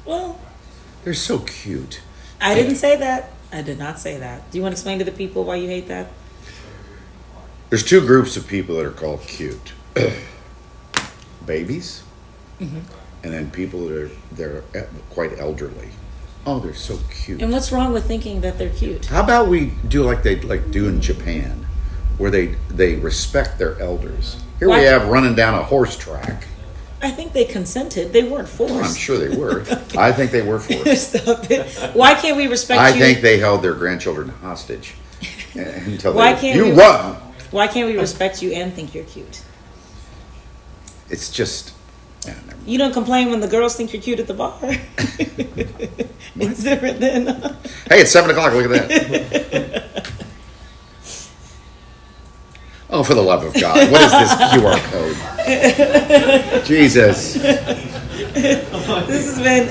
Well, They're so cute. I didn't say that. I did not say that. Do you want to explain to the people why you hate that? There's two groups of people that are called cute. Babies, and then people that are they're quite elderly. Oh, they're so cute. And what's wrong with thinking that they're cute? How about we do like they do in Japan, where they respect their elders? Here Why- we have running down a horse track. I think they consented. They weren't forced. I'm sure they were. I think they were forced. Stop it. Why can't we respect I you? think they held their grandchildren hostage until Why they, can't you we- run. Why can't we respect you and think you're cute? It's just. Yeah, never mind. You don't complain when the girls think you're cute at the bar. It's different then. Hey, it's 7:00. Look at that. Oh, for the love of God! What is this QR code? Jesus! This has been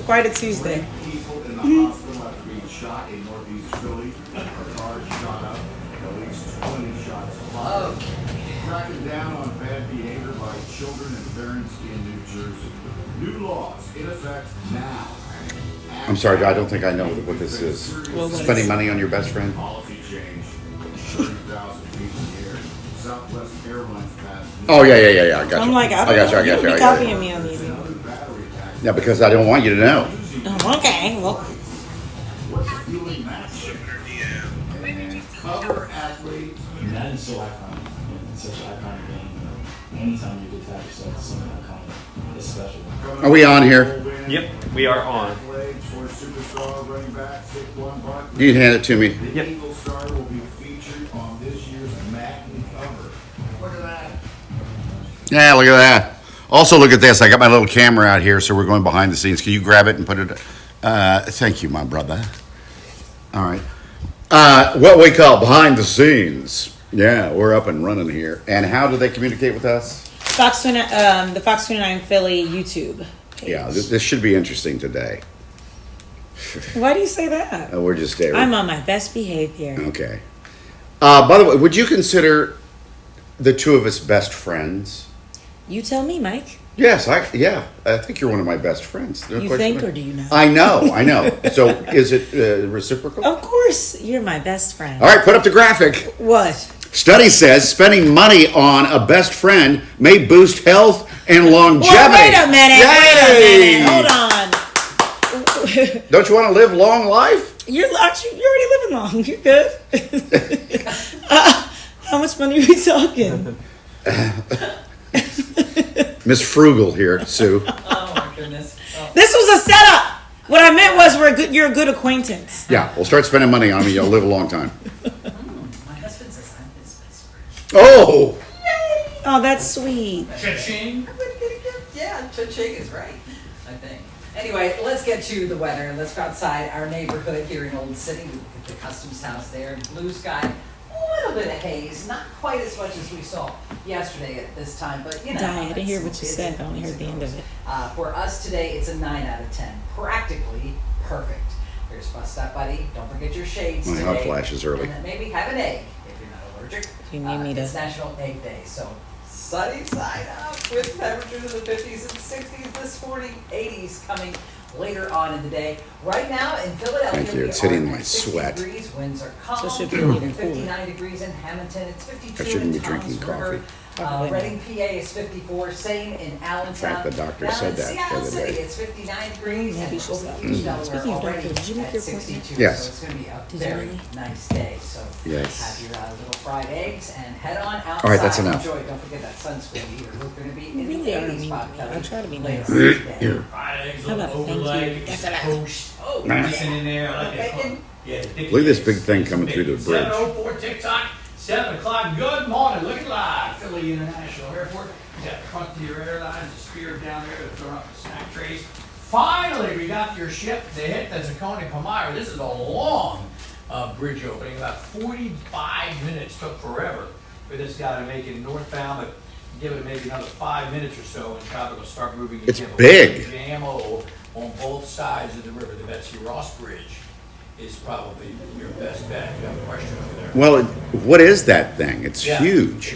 quite a Tuesday. People in the hospital after being shot in northeast Philly. A car shot up, at least 20 shots fired. Cracking down on bad behavior by children and parents in New Jersey. New laws in effect now. I'm sorry, I don't think I know what this is. Well, what Spending is- money on your best friend? Policy change. 30,000 feet in the air. Southwest Airlines passed. Oh yeah. I got you. I'm like, I got you. don't know. You be I got copying you. me on these. Battery attacks. Yeah, because I don't want you to know. Oh, okay. Well, What's fueling that ship? And cover athlete. And that is so iconic. And it's such an iconic game. Anytime you attach yourself to something iconic, it's special. Are we on here? Yep, we are on. Superstar running back 6'1" Buck. You hand it to me. The Yep. Eagle star will be featured on this year's Madden cover. Look at that. Yeah, look at that. Also, look at this. I got my little camera out here, so we're going behind the scenes. Can you grab it and put it? Thank you, my brother. All right. What we call behind the scenes. Yeah, we're up and running here. And how do they communicate with us? the Fox 29 Philly YouTube page. Yeah, this should be interesting today. Why do you say that? We're just there. I'm on my best behavior. Okay. By the way, would you consider the two of us best friends? You tell me, Mike. Yes, I think you're one of my best friends. No You question think, about or it. do you know? I know. So is it reciprocal? Of course, you're my best friend. All right, put up the graphic. What? Study says spending money on a best friend may boost health and longevity. Well, wait a minute. Yay! Wait a minute. Hold on. Don't you want to live long life? You're already living long. You're good. How much money are we talking? Miss Frugal here, Sue. Oh my goodness. Oh. This was a setup. What I meant was you're a good acquaintance. Yeah, we'll start spending money on me. You'll live a long time. My husband says I'm his best friend. Oh, Oh, that's sweet. Cha-ching. Yeah, cha-ching is right, I think. Anyway, let's get to the weather. Let's go outside our neighborhood here in Old City. Look at the customs house there. Blue sky. A little bit of haze. Not quite as much as we saw yesterday at this time, but you know. Di, I didn't hear what you it's- said. I only heard the end of it. For us today, it's a 9 out of 10. Practically perfect. There's Bus Stop Buddy. Don't forget your shades My today. hot flash is early. And then maybe have an egg if you're not allergic. You need me to- It's National Egg Day, so sunny side up with temperatures in the 50s and 60s this morning, 80s coming later on in the day. Right now in Philadelphia, Thank you. we It's are hitting at my 60 sweat. degrees. Winds are calm. So it should be a little cooler. 59 degrees in Hamilton. It's 52 I shouldn't be in Toms drinking River. coffee. Probably not. Reading, PA is 54. Same in Allentown. In fact, the doctor Down said in that the Seattle other City, day. it's 59 degrees. Maybe And she'll Oak stop. Beach, Delaware, Speaking of already doctor, did you make at your appointment? 62. Yes. So it's going to be a Did you very really? nice day. So Yes. have your little fried eggs and head on outside. All right, that's enough. Enjoy. Don't forget that sunscreen either. We're going to be You in really the are 80s mean spot. to me. I try to be nice. Fried eggs, How about little thank you? overlay, That's enough. toast, Oh, dressing in there. I like that. Bacon. Yeah, Look at this big thing coming through the bridge. 7:04 TikTok, 7 o'clock. Good morning. Looking live. Philly International Airport. You got Frontier Airlines, the Spirit down there. They're throwing up the snack trays. Finally, we got your ship to hit the Zaccone Palmyra. This is a long bridge opening. About 45 minutes. Took forever for this guy to make it northbound, but give it maybe another 5 minutes or so, and traffic will start moving again. It's But big. JMO on both sides of the river. The Betsy Ross Bridge is probably your best bet. You have a question over there. Well, what is that thing? It's Yeah, huge.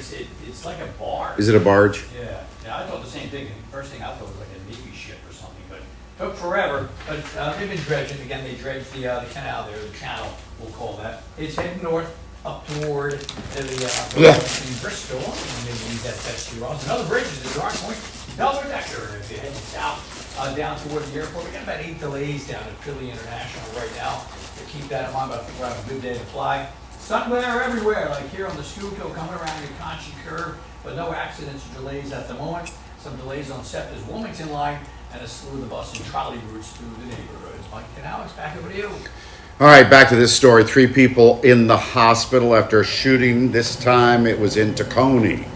It's like a barge. Is it a barge? Yeah. Yeah, I thought the same same thing. First thing I thought was like a Navy ship or something, but took forever. But they've been dredging. Again, they dredged the canal there, the channel, we'll call that. It's heading north up toward the in Bristol. And maybe use that test rods. Another bridge is the Dry Point double decker. And if you're heading south down toward the airport, we got about 8 delays down at Philly International right now. So keep that in mind, but I think we'll have a good day to fly. Sun glare everywhere, like here on the Schuylkill coming around your Conchi curve, but no accidents or delays at the moment. Some delays on SEPTA's Wilmington line and a slew of the bus and trolley routes through the neighborhoods. Mike and Alex, back over to you. All right, back to this story. 3 people in the hospital after a shooting. This time it was in Tacony.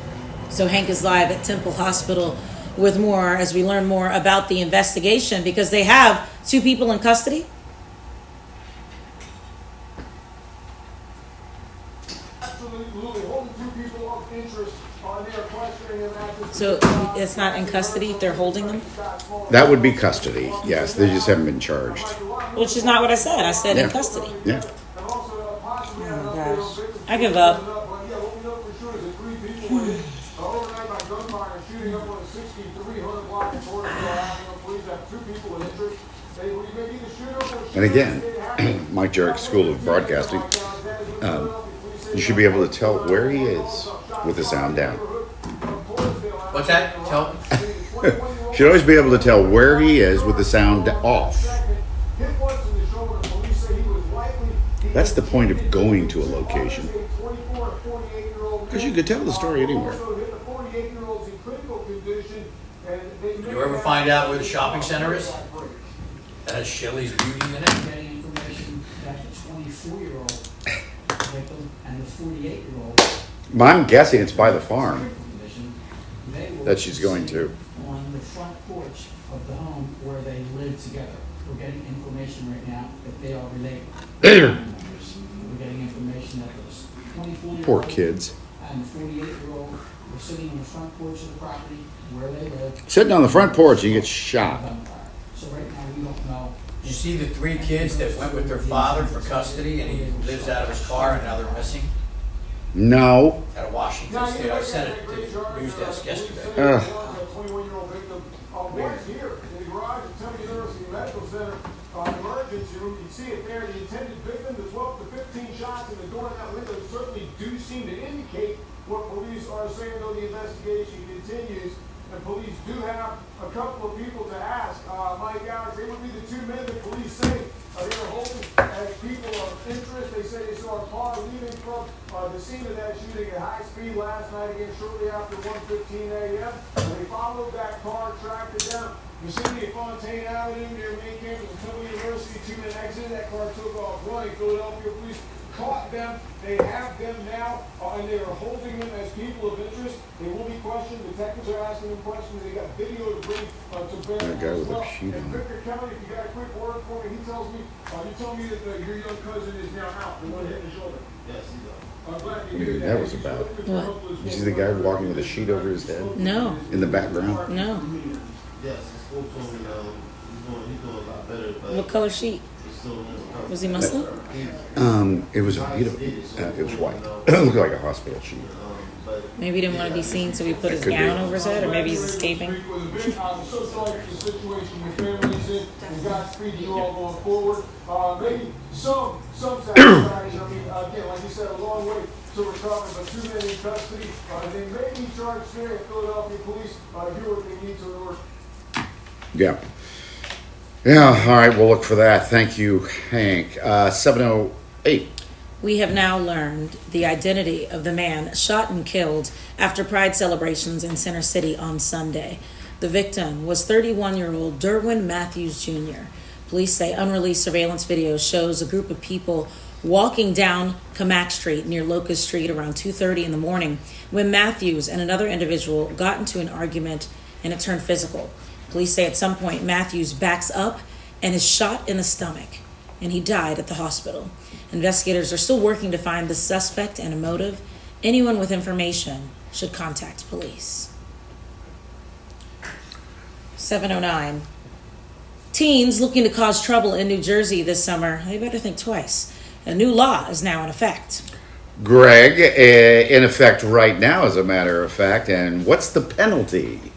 So Hank is live at Temple Hospital with more as we learn more about the investigation, because they have 2 people in custody. So it's not in custody if they're holding them? That would be custody, yes. They just haven't been charged. Which is not what I said. I said in custody. Yeah. Oh my gosh. I give up. And again, Mike Jarek School of Broadcasting, you should be able to tell where he is with the sound down. What's that? Tell. You should always be able to tell where he is with the sound off. That's the point of going to a location. Because you could tell the story anywhere. You ever find out where the shopping center is? That has Shelley's Beauty in it? Getting information that the 24-year-old victim and the 48-year-old. I'm guessing it's by the farm They will that she's going to. on the front porch of the home where they live together. We're getting information right now that they are related. We're getting information that those 24-year-old Poor kids. and the 48-year-old were sitting on the front porch of the property where they live. Sitting on the front porch, you get shot. So right now we don't know. Did you see the 3 kids that went with their father for custody and he lives out of his car and now they're missing? No. Out of Washington State. I sent it to the news desk yesterday. 21-year-old victim was here in the garage at Temple University Medical Center emergency room. You can see it there. The intended victim, the 12 to 15 shots in the door and that window certainly do seem to indicate what police are saying, though the investigation continues. And police do have a couple of people to ask. My guys, they would be the 2 men that police say they were holding as people of interest. They say they saw a car leaving from the scene of that shooting at high speed last night, again shortly after 1:15 a.m. They followed that car, tracked it down. Vicinity of Fontaine Avenue near main campus of Temple University. 2 men exited. That car took off running. Philadelphia police caught them. They have them now, and they are holding them as people of interest. They will be questioned. Detectives are asking them questions. They got video to bring to bear. That guy as with a well. sheet And on. Victor Kelly, if you got a quick word for me, he tells me, you told me that your young cousin is now out. The one hit the shoulder. Yes, he's out. I'm glad to hear That was about. What? You see the guy walking with a sheet over his head No. in the background? No. Yes, I spoke to him. He's doing a lot better. But What color sheet? he's still in the recovery. Was he Muslim? It was a beautiful. It was white. It looked like a hospital sheet. But Maybe he didn't want to be seen, so he put his Could be. gown over his head, or maybe he's escaping. I'm so sorry for the situation your family's in, and Godspeed to you all going forward. Maybe some satisfaction. I mean, again, like you said, a long way to recover, but 2 men in custody. They may be charged there at Philadelphia police. Do what they need to in order. Yeah. Yeah, all right, we'll look for that. Thank you, Hank. 7:08. We have now learned the identity of the man shot and killed after Pride celebrations in Center City on Sunday. The victim was 31-year-old Derwin Matthews Jr. Police say unreleased surveillance video shows a group of people walking down Camac Street near Locust Street around 2:30 in the morning when Matthews and another individual got into an argument and it turned physical. Police say at some point Matthews backs up and is shot in the stomach, and he died at the hospital. Investigators are still working to find the suspect and a motive. Anyone with information should contact police. 7:09. Teens looking to cause trouble in New Jersey this summer, they better think twice. A new law is now in effect. Greg, in effect right now, as a matter of fact. And what's the penalty?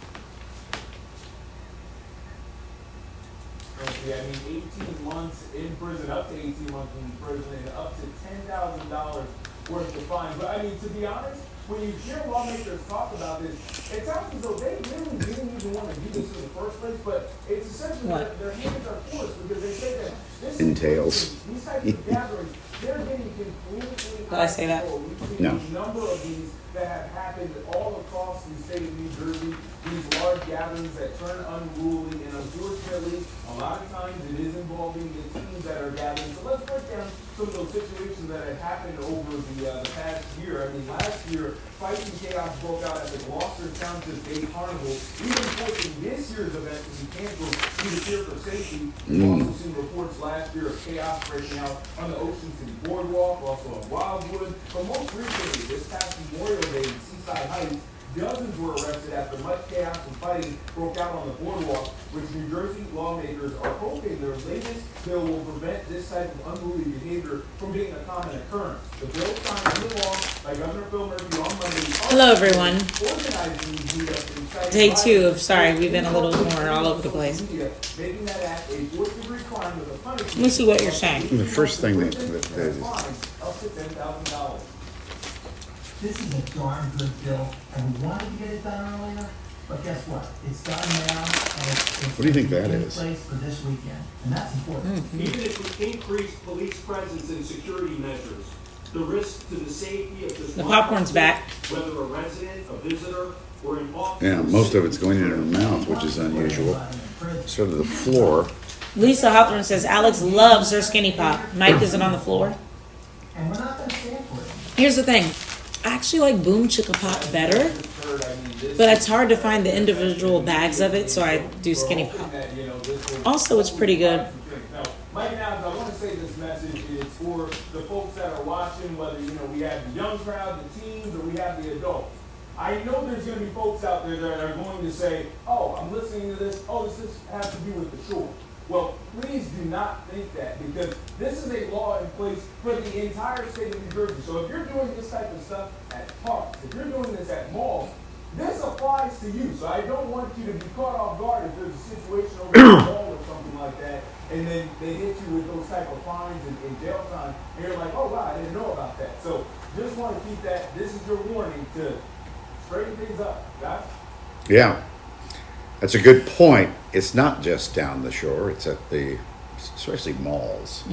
penalty. I mean, 18 months in prison, up to 18 months in prison, and up to $10,000 worth of fine. But I mean, to be honest, when you hear lawmakers talk about this, it sounds as though they really didn't even want to do this in the first place, but it's essentially their hands are forced because they say that this Entails. these types of gatherings, they're getting completely Did I say that? We've seen No. a number of these that have happened all across the state of New Jersey, these large gatherings that turn unruly, and unfortunately, a lot of times it is involving the teens that are gathering. So let's break down some of those situations that have happened over the past year. I mean, last year, fights and chaos broke out at the Gloucester Township Day Carnival, even forcing this year's event to be canceled due to fear for safety. We've also seen reports last year of chaos breaking out on the Ocean City Boardwalk, also on Wildwood. But most recently, this past Memorial Day in Seaside Heights, dozens were arrested after much chaos and fighting broke out on the boardwalk, which New Jersey lawmakers are hoping their latest bill will prevent this type of unruly behavior from being a common occurrence. The bill signed into law by Governor Phil Murphy on Monday. Hello, everyone. Organizing these meetups and inciting Day 2 of violence. Sorry, we've been a little more all over the place. Making that act a fourth-degree crime with a punishment. Let me see what you're saying. The first thing that Fines up to $10,000. This is a darn good bill, and we wanted to get it done earlier, but guess what? It's done now, and it's What do you think that in is? place for this weekend, and that's important. Even if we increase police presence and security measures, the risk to the safety of this The popcorn's back. whether a resident, a visitor, or an officer. Yeah, most of it's going in her mouth, which is unusual. Sort of the floor. Lisa Hawthorne says Alex loves her skinny pop. Mike, is it on the floor? And we're not gonna stand for it. Here's the thing. I actually like Boom Chicka Pop better, but it's hard to find the individual bags of it, so I do skinny pop. Also, it's pretty good. Now, Mike, now, I want to say this message is for the folks that are watching, whether, we have the young crowd, the teens, or we have the adults. I know there's going to be folks out there that are going to say, oh, I'm listening to this, oh, this has to do with the shore. Well, please do not think that, because this is a law in place for the entire state of New Jersey. So if you're doing this type of stuff at parks, if you're doing this at malls, this applies to you. So I don't want you to be caught off guard if there's a situation over the mall or something like that, and then they hit you with those type of fines and jail time, and you're like, oh, wow, I didn't know about that. So just want to keep that, this is your warning to straighten things up, guys. Yeah. That's a good point. It's not just down the shore. It's at the, especially malls.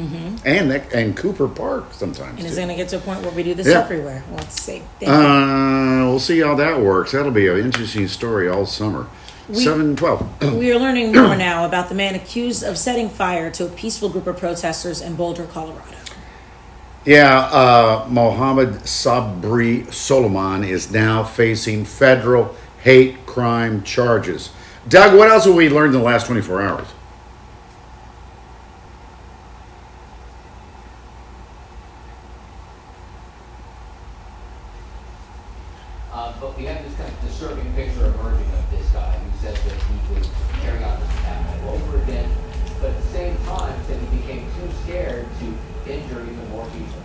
And Cooper Park sometimes. And it's too. going to get to a point where we do this Yeah. everywhere. Let's see. Thank you. We'll see how that works. That'll be an interesting story all summer. 7/12. We are learning more now about the man accused of setting fire to a peaceful group of protesters in Boulder, Colorado. Yeah, Mohammed Sabri Solomon is now facing federal hate crime charges. Doug, what else have we learned in the last 24 hours? But we have this kind of disturbing picture emerging of this guy who says that he would carry out this attack all over again, but at the same time said he became too scared to injure even more people.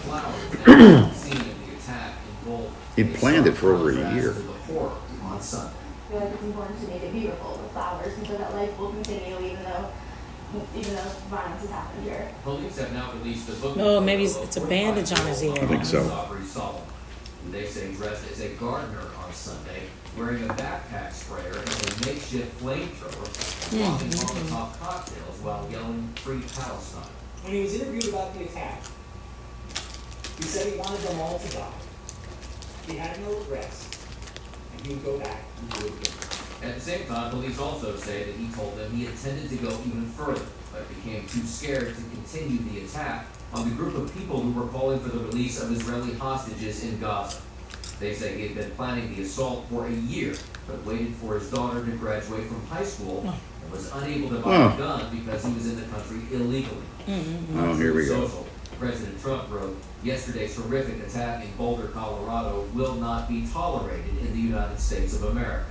Flowers now seen in the attack involved. He planned it for over a year. Horror on Sunday. I feel like it's important to make it beautiful with flowers and so that life will continue even though violence has happened here. Police have now released the book. Oh, maybe it's a bandage on his ear. I think so. Who they say dressed as a gardener on Sunday, wearing a backpack sprayer and a makeshift flamethrower, walking Molotov cocktails while yelling "Free Palestine." When he was interviewed about the attack, he said he wanted them all to die. He had no regrets, and he would go back and do it again. At the same time, police also say that he told them he intended to go even further, but became too scared to continue the attack on the group of people who were calling for the release of Israeli hostages in Gaza. They say he had been planning the assault for a year, but waited for his daughter to graduate from high school and was unable to buy a gun because he was in the country illegally. Oh, here we go. President Trump wrote, "Yesterday's horrific attack in Boulder, Colorado will not be tolerated in the United States of America."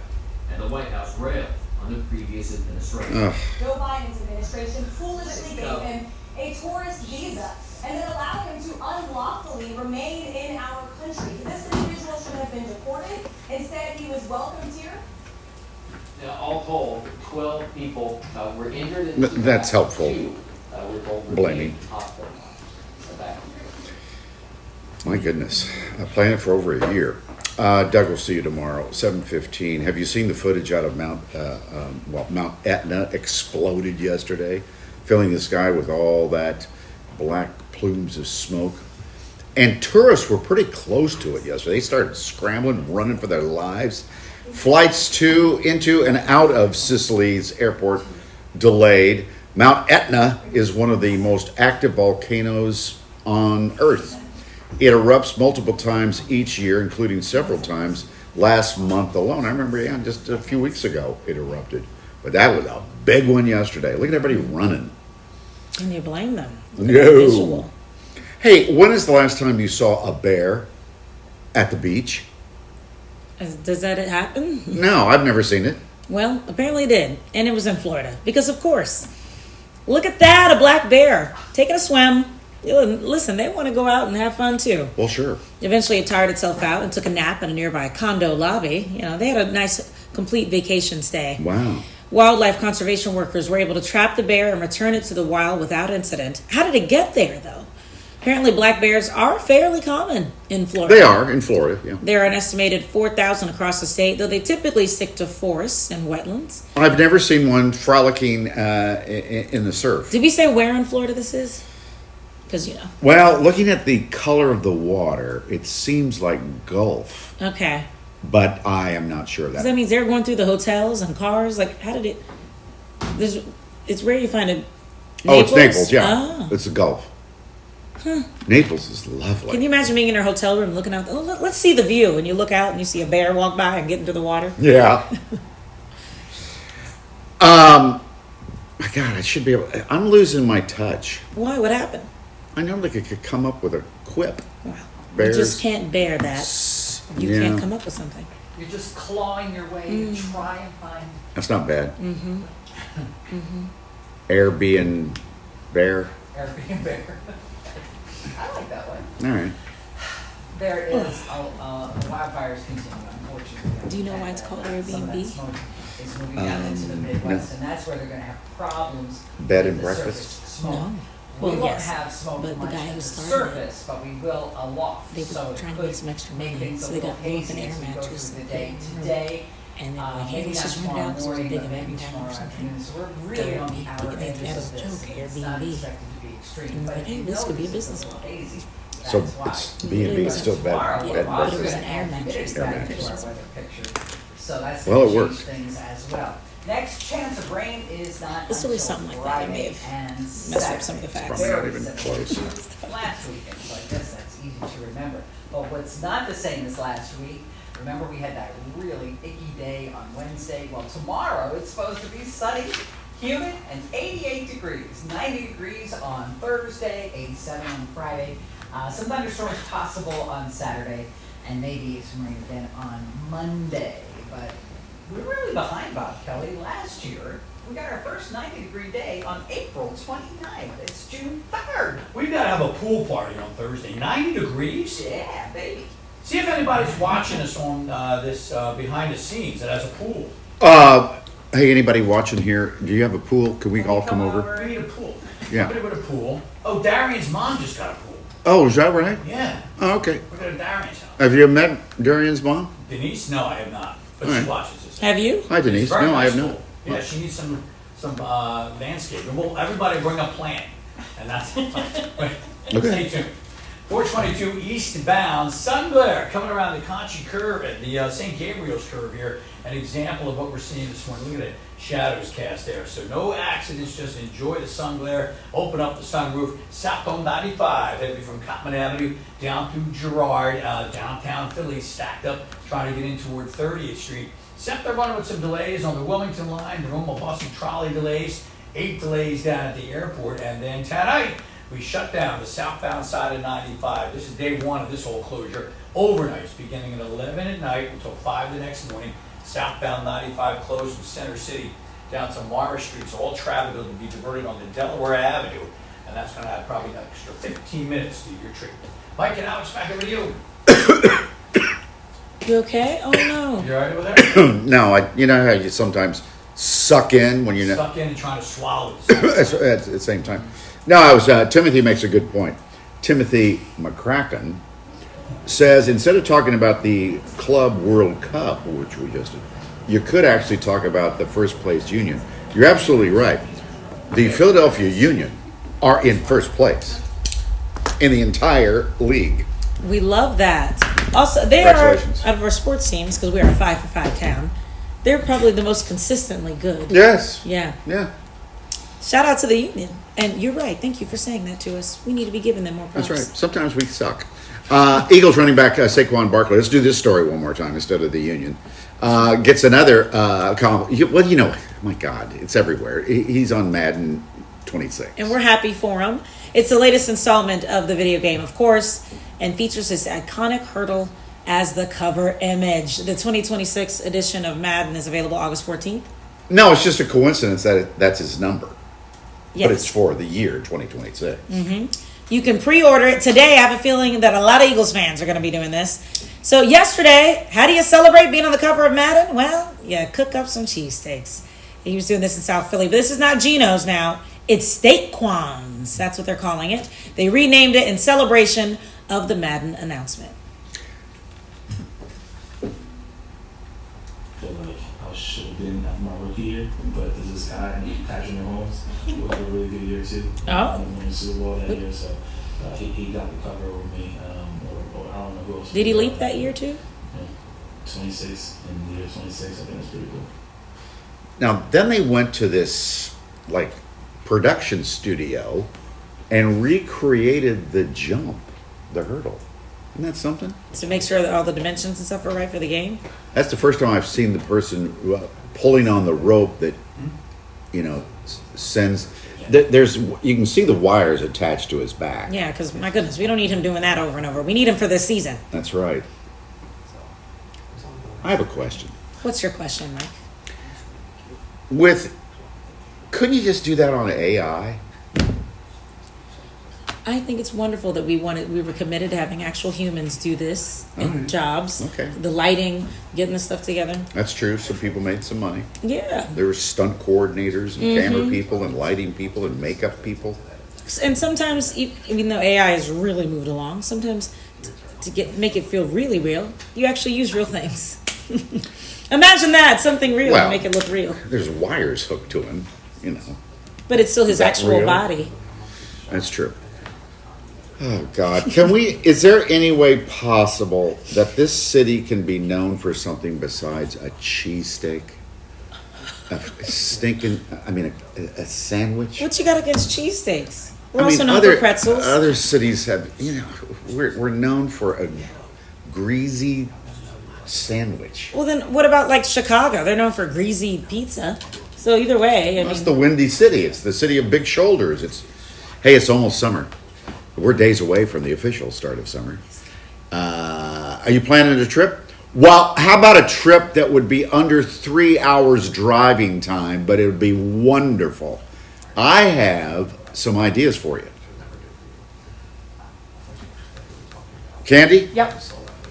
And the White House railed on the previous administration. Joe Biden's administration foolishly gave him a tourist visa and then allowed him to unlawfully remain in our country. This individual should have been deported. Instead, he was welcomed here. all told, 12 people were injured. In That's helpful. 2 were both Blaming. hospitalized. Okay. My goodness, I planned it for over a year. Doug will see you tomorrow, 7:15. Have you seen the footage out of Mount Etna exploded yesterday, filling the sky with all that black plumes of smoke? And tourists were pretty close to it yesterday. They started scrambling, running for their lives. Flights to, into, and out of Sicily's airport delayed. Mount Etna is one of the most active volcanoes on Earth. It erupts multiple times each year, including several times last month alone. I remember, just a few weeks ago it erupted. But that was a big one yesterday. Look at everybody running. Can you blame them? No. Visual. Hey, when is the last time you saw a bear at the beach? Does that happen? No, I've never seen it. Well, apparently it did. And it was in Florida. Because, of course, look at that, a black bear taking a swim. Listen, they want to go out and have fun, too. Well, sure. Eventually, it tired itself out and took a nap in a nearby condo lobby. They had a nice, complete vacation stay. Wow. Wildlife conservation workers were able to trap the bear and return it to the wild without incident. How did it get there, though? Apparently, black bears are fairly common in Florida. They are in Florida, yeah. There are an estimated 4,000 across the state, though they typically stick to forests and wetlands. I've never seen one frolicking in the surf. Did we say where in Florida this is? Because, Well, looking at the color of the water, it seems like Gulf. Okay. But I am not sure of that. That means they're going through the hotels and cars. Like, how did it... It's rare you find it. Oh, it's Naples, yeah. Oh. It's the Gulf. Huh. Naples is lovely. Can you imagine being in your hotel room looking out? Let's see the view. And you look out and you see a bear walk by and get into the water. Yeah. My God, I should be able... I'm losing my touch. Why? What happened? I normally could come up with a quip. Wow. Bears. You just can't bear that. You can't come up with something. You're just clawing your way to try and find... That's not bad. Mm-hmm. Mm-hmm. Airbnb bear. Airbnb bear. I like that one. All right. There is wildfires continue, unfortunately. Do you know why it's called Airbnb? It's moving down into the Midwest, and that's where they're going to have problems. Bed and with the breakfast? surface smoke. No. We Well, won't yes, have smoke but the much guy at who the started surface, but we will aloft. They were So it trying to could make some extra make money, things so a they little got both an hazy air as we go mattress through the and day put it in the room. today. And then like, hey, Maybe let's not just rent it tomorrow out so we morning, dig but a maybe bed down tomorrow or something. afternoon. So we're really on the Airbnb, outer they edges have of a this. joke, It's not Airbnb. expected to be extreme, And but like, if hey, you this could be a notice business it's a little model. hazy. So That's why. it's B&B still bed Tomorrow, and we're also breakfast. gonna add humidity Air back to our mattress. weather picture. So that's Well, gonna it change worked. things as well. Next chance of rain is not It's always until something like that. I may Friday have and messed up some of the Saturday. facts. Probably not Very even similar close. to last weekend, so I guess that's easy to remember. But what's not the same as last week, remember we had that really icky day on Wednesday? Well, tomorrow it's supposed to be sunny, humid, and 88 degrees. 90 degrees on Thursday, 87 on Friday. Some thunderstorms possible on Saturday, and maybe some rain again on Monday. But we're really behind, Bob Kelly. Last year, we got our first 90-degree day on April 29th. It's June 3rd. We gotta have a pool party on Thursday. 90 degrees? Yeah, baby. See if anybody's watching us on this behind the scenes that has a pool. Hey, anybody watching here? Do you have a pool? Can we all come over? We need a pool. Yeah. Somebody with a pool. Oh, Darian's mom just got a pool. Oh, is that right? Yeah. Oh, okay. We're going to Darian's house. Have you met Darian's mom? Denise? No, I have not. But All she right. watches this. Have you? Hi, Denise. It's very No, I nice have not. pool. Yeah, she needs some landscaping. Well, everybody bring a plant. And that's Okay. Stay tuned. 422 eastbound, sun glare coming around the Conchi curve at the St. Gabriel's curve here. An example of what we're seeing this morning. Look at the shadows cast there. So no accidents, just enjoy the sun glare. Open up the sunroof. Southbound 95, heading from Cottman Avenue down through Girard, downtown Philly, stacked up, trying to get in toward 30th Street. Except they're running with some delays on the Wilmington line, the normal bus and trolley delays, 8 delays down at the airport, and then tonight, we shut down the southbound side of 95. This is day one of this whole closure. Overnights beginning at 11 at night until 5 the next morning. Southbound 95 closed from Center City down to Marsh Street. So all traffic will be diverted onto Delaware Avenue. And that's going to add probably an extra 15 minutes to your trip. Mike and Alex, back over to you. You okay? Oh no. You alright over there? No, you know how you sometimes suck in when you're not Stuck in and trying to swallow at the same time. No, Timothy makes a good point. Timothy McCracken says instead of talking about the Club World Cup, which we just did, you could actually talk about the first place Union. You're absolutely right. The Philadelphia Union are in first place in the entire league. We love that. Also, they are, Congratulations. out of our sports teams, because we are a 5-for-5 town, they're probably the most consistently good. Yes. Yeah. Yeah. Shout out to the Union. And you're right. Thank you for saying that to us. We need to be giving them more props. That's right. Sometimes we suck. Eagles running back Saquon Barkley. Let's do this story one more time instead of the Union. Gets another well, you know, my God, it's everywhere. He's on Madden 26. And we're happy for him. It's the latest installment of the video game, of course, and features his iconic hurdle as the cover image. The 2026 edition of Madden is available August 14th. No, it's just a coincidence that that's his number. Yes. But it's for the year 2026. Mm-hmm. You can pre-order it today. I have a feeling that a lot of Eagles fans are going to be doing this. So yesterday, how do you celebrate being on the cover of Madden? Well, you cook up some cheesesteaks. He was doing this in South Philly. But this is not Geno's now. It's Steak Quans. That's what they're calling it. They renamed it in celebration of the Madden announcement. I feel like I should have been after my rookie year, but there's this guy named Patrick Mahomes who had a really good year too. Oh. He won the Super Bowl that year, so he got the cover over me. Or I don't know who else. Did he leap that year too? Yeah. 26 in the year 26. I think that's pretty cool. Now, then they went to this, like, production studio and recreated the jump, the hurdle. Isn't that something? To make sure that all the dimensions and stuff are right for the game? That's the first time I've seen the person pulling on the rope that, you know, sends. There's you can see the wires attached to his back. Yeah, because, my goodness, we don't need him doing that over and over. We need him for this season. That's right. I have a question. What's your question, Mike? Couldn't you just do that on AI? I think it's wonderful that we were committed to having actual humans do this in jobs. Okay. The lighting, getting the stuff together. That's true. Some people made some money. Yeah. There were stunt coordinators and camera people and lighting people and makeup people. And sometimes, even though AI has really moved along, sometimes to make it feel really real, you actually use real things. Imagine that, something real, Well, to make it look real. There's wires hooked to him, you know. But it's still his That actual real? body. That's true. Oh, God. Is there any way possible that this city can be known for something besides a cheesesteak? A sandwich? What you got against cheesesteaks? We're I mean, also known for pretzels. Other cities have, we're known for a greasy sandwich. Well, then what about like Chicago? They're known for greasy pizza. So either way, It's the Windy City. It's the city of big shoulders. It's almost summer. We're days away from the official start of summer. Are you planning a trip? Well, how about a trip that would be under 3 hours driving time, but it would be wonderful? I have some ideas for you. Candy? Yep.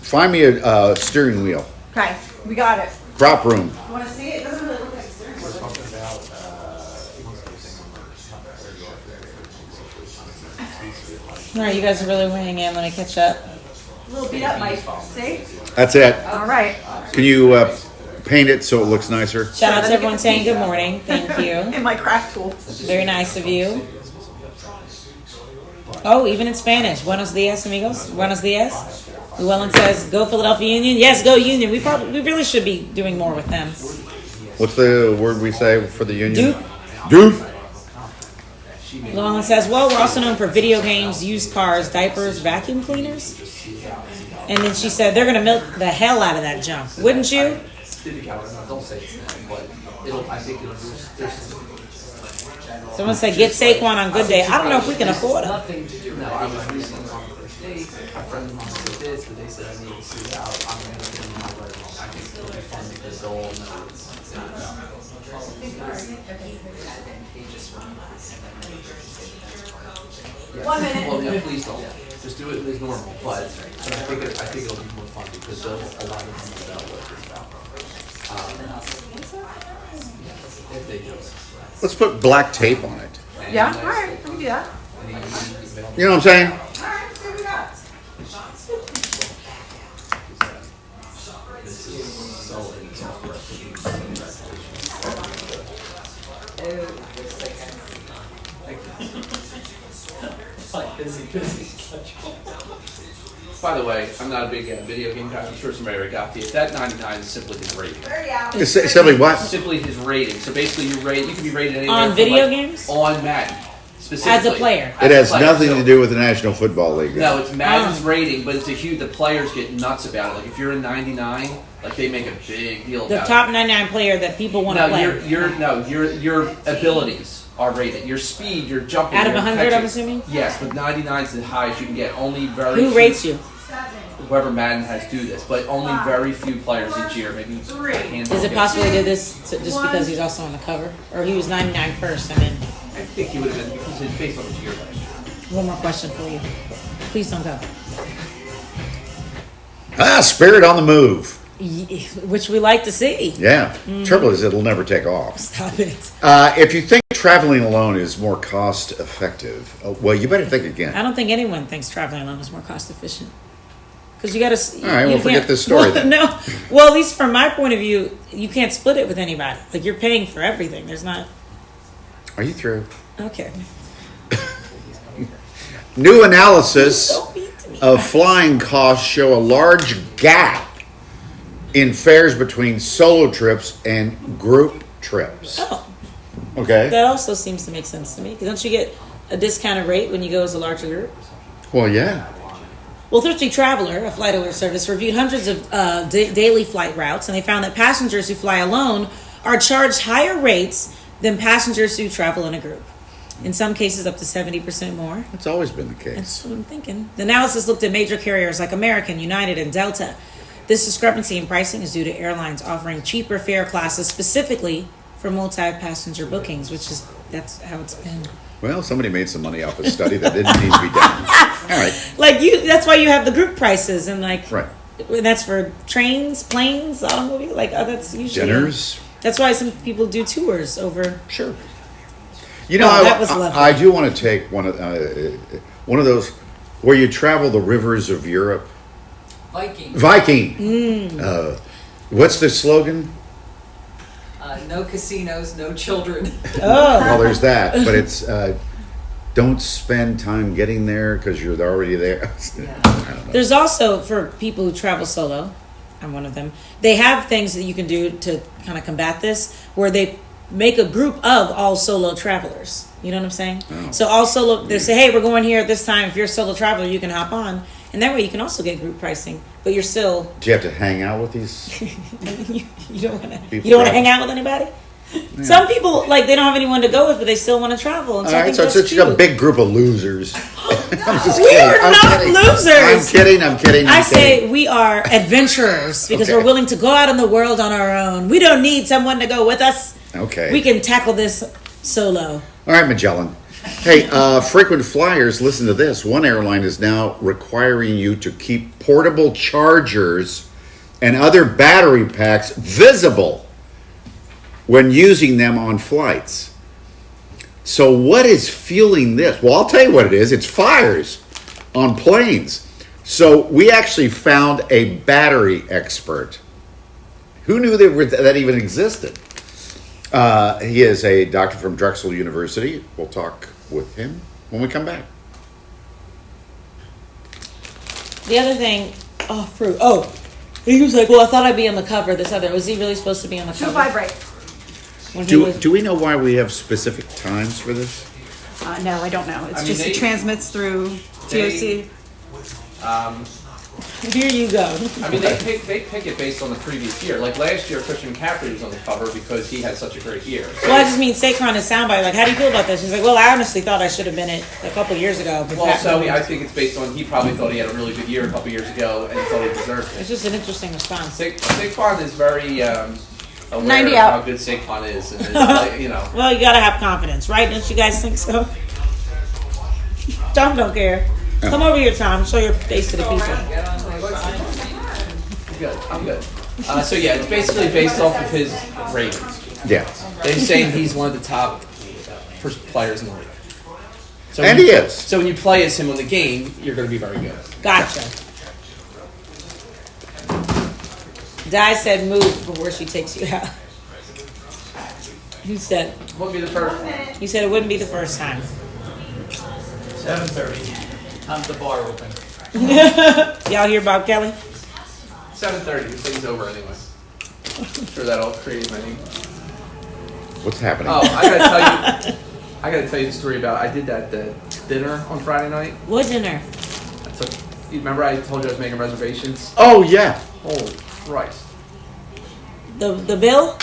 Find me a steering wheel. Okay, we got it. Prop room. You want to see it? It doesn't really look like steering wheel. All right, you guys are really weighing in. Let me catch up. A little beat up, Mike. See? That's it. All right. Can you paint it so it looks nicer? Shout out to everyone saying good morning. Thank you. And my craft tool. Very nice of you. Oh, even in Spanish. Buenos dias, amigos. Buenos dias. Llewellyn says, go Philadelphia Union. Yes, go Union. We really should be doing more with them. What's the word we say for the union? Duke. Duke. Llewellyn says, well, we're also known for video games, used cars, diapers, vacuum cleaners. And then she said, they're going to milk the hell out of that junk. Wouldn't you? Don't say it's that, but I think it'll do. Someone said, get Saquon on good day. I don't know if we can afford him. Nothing to do. No, I was recently on the first date. My friend wanted to do this, but they said I need to see it out. I'm going to get in my right. I think it'll be fun because they'll all know it's not about. Yeah. 1 minute. Well, yeah, please don't. Just do it as normal, but I think it'll be more fun because a lot of people know what it's about. If they do. Let's put black tape on it. Yeah, all right, we can do that. You know what I'm saying? All right, see what we got. This is solid. Like busy. By the way, I'm not a big video game guy. I'm sure somebody already got these. That 99 is simply his rating. It's simply what? Simply his rating. So basically, you can be rated anywhere On from, video like, games? on Madden, specifically. As a player. It has nothing So- to do with the National Football League. No, it's Madden's rating, but it's a huge. The players get nuts about it. Like if you're a 99, like they make a big deal The about top 99 player that people want to play. your abilities are rated. Your speed, your jumping. Out of your 100, catching. I'm assuming? Yes, but 99 is the highest you can get. Only very. Who few- rates you? Whoever Madden has do this, but only very few players each year. Maybe a handful Is it get possible he did this just because he's also on the cover? Or he was 99 first? I mean, I think he would have been because it's based on his year last year. one more question for you. Please don't go. Spirit on the move. Which we like to see. Yeah. Trouble is, it'll never take off. Stop it. If you think traveling alone is more cost effective, well, you better think again. I don't think anyone thinks traveling alone is more cost efficient. Because you got to. All right, we'll forget this story then. No. Well, at least from my point of view, you can't split it with anybody. Like, you're paying for everything. There's not. Are you through? Okay. New analysis of flying costs show a large gap in fares between solo trips and group trips. Oh. Okay. That also seems to make sense to me. 'Cause don't you get a discounted rate when you go as a larger group? Well, yeah. Well, Thrifty Traveler, a flight alert service, reviewed hundreds of daily flight routes, and they found that passengers who fly alone are charged higher rates than passengers who travel in a group. In some cases, up to 70% more. That's always been the case. That's what I'm thinking. The analysis looked at major carriers like American, United, and Delta. This discrepancy in pricing is due to airlines offering cheaper fare classes specifically for multi-passenger bookings, that's how it's been. Well, somebody made some money off a study that didn't need to be done. All right. That's why you have the group prices and Right. that's for trains, planes, automobiles. That's usually Dinners. That's why some people do tours over. Sure. You know, that was lovely. I do want to take one of those where you travel the rivers of Europe. Viking. What's the slogan? No casinos, no children. Well, there's that, but it's don't spend time getting there because you're already there. I don't know. There's also, for people who travel solo, I'm one of them, they have things that you can do to kind of combat this, where they make a group of all solo travelers. You know what I'm saying? Oh. So all solo, they say, hey, we're going here at this time. If you're a solo traveler, you can hop on. And that way you can also get group pricing, but you're still... Do you have to hang out with these? you don't want to hang out with anybody? Yeah. Some people, they don't have anyone to go with, but they still want to travel. And all right, so it's just a big group of losers. I'm just we kidding. are not losers. I'm kidding. I say we are adventurers because we're willing to go out in the world on our own. We don't need someone to go with us. Okay. We can tackle this solo. All right, Magellan. Hey, frequent flyers, listen to this. One airline is now requiring you to keep portable chargers and other battery packs visible when using them on flights. So what is fueling this? Well, I'll tell you what it is. It's fires on planes. So we actually found a battery expert. Who knew that even existed? He is a doctor from Drexel University. We'll talk with him when we come back. The other thing, fruit. He was like, well, I thought I'd be on the cover. Was he really supposed to be on the cover? She'll vibrate. Do we know why we have specific times for this? No, I don't know. It transmits through TOC. Here you go. I mean, they pick it based on the previous year. Like last year, Christian McCaffrey was on the cover because he had such a great year. So, well, I just mean Saquon is soundbite. How do you feel about this? He's like, well, I honestly thought I should have been it a couple years ago. I think it's based on he probably thought he had a really good year a couple years ago and thought he deserved it. It's just an interesting response. Saquon is very aware 90 of out. how good Saquon is, and it's like, you know. Well, you gotta have confidence, right? Don't you guys think so? Tom don't care. Come over here, Tom. Show your face to the people. I'm good. I'm good. So yeah, it's basically based off of his ratings. Yeah. They're saying he's one of the top players in the league. So And when he you- is. So when you play as him on the game, you're going to be very good. Gotcha. Di said move before she takes you out. You said wouldn't be the first. You said it wouldn't be the first time. 7:30. Time's the bar open. Y'all hear about Kelly? 7:30. This thing's over anyway. I'm sure that'll create my name. What's happening? Oh, I gotta tell you the story about. I did that dinner on Friday night. What dinner? You remember I told you I was making reservations? Oh yeah. Holy Christ! The bill?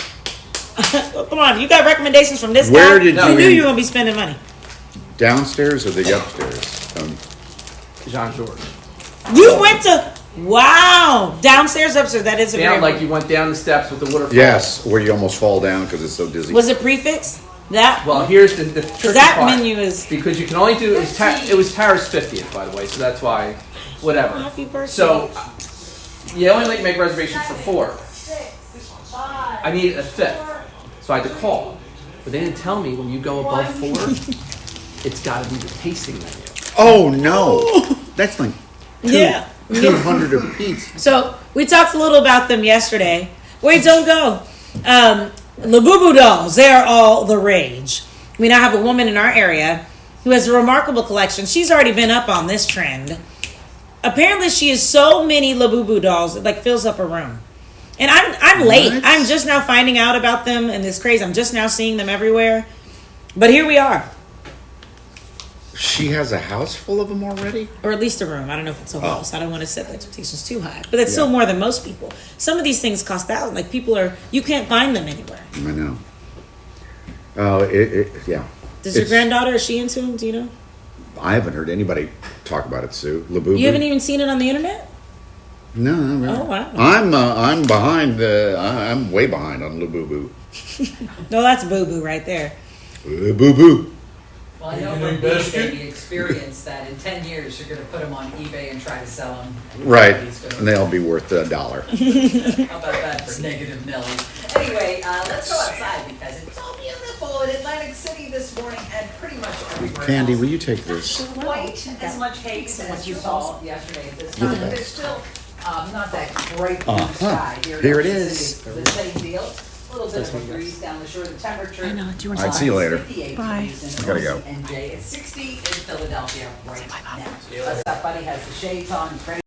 Come on, you got recommendations from this Where guy? did you you knew in- you were gonna be spending money. Downstairs or the upstairs? Jean George. You went to downstairs, upstairs. That is a Down very like you went down the steps with the waterfall. Yes, where you almost fall down because it's so dizzy. Was it prefix? That Well, here's the tricky that part. menu is Because you can only do it was Tara's 50th, by the way, so that's why, whatever. Happy birthday. So you only let you make reservations for 4. I needed a 5th, so I had to call. But they didn't tell me when you go above 4, it's got to be the tasting menu. Oh no, that's like Yeah. 200 a piece. So we talked a little about them yesterday. Wait, don't go. Labubu dolls, they are all the rage. We now have a woman in our area who has a remarkable collection. She's already been up on this trend. Apparently she has so many Labubu dolls, it like fills up a room. And I'm late. What? I'm just now finding out about them and this craze. I'm just now seeing them everywhere. But here we are. She has a house full of them already? Or at least a room. I don't know if it's a Oh. house. I don't want to set the expectations too high. But that's still Yeah. more than most people. Some of these things cost thousands. Like you can't find them anywhere. I know. Yeah. Does your It's- granddaughter, is she into them? Do you know? I haven't heard anybody talk about it, Sue. Labubu. You haven't even seen it on the internet? No, not really. Oh, wow. I'm behind. I'm way behind on Labubu. No, that's Boo Boo right there. Labubu. Well, I know from Beach Baby experience that in 10 years you're going to put them on eBay and try to sell them. Right, and they'll be worth $1. How about that for negative millies? Anyway, let's go outside because it's so beautiful in Atlantic City this morning and pretty much everywhere Candy, else. will you take this? Quite as much haze as you saw yesterday at this You're the time, but it's best. still not that bright blue Uh-huh. sky. Here in it Atlantic is. City. The same deal. A little bit of a breeze down the shore. The temperature. I know. Do you want All right, see you later. 58 Bye. degrees in I gotta go. OC&J. It's 60 in Philadelphia right now. What's up, buddy? Has the shades on. Ready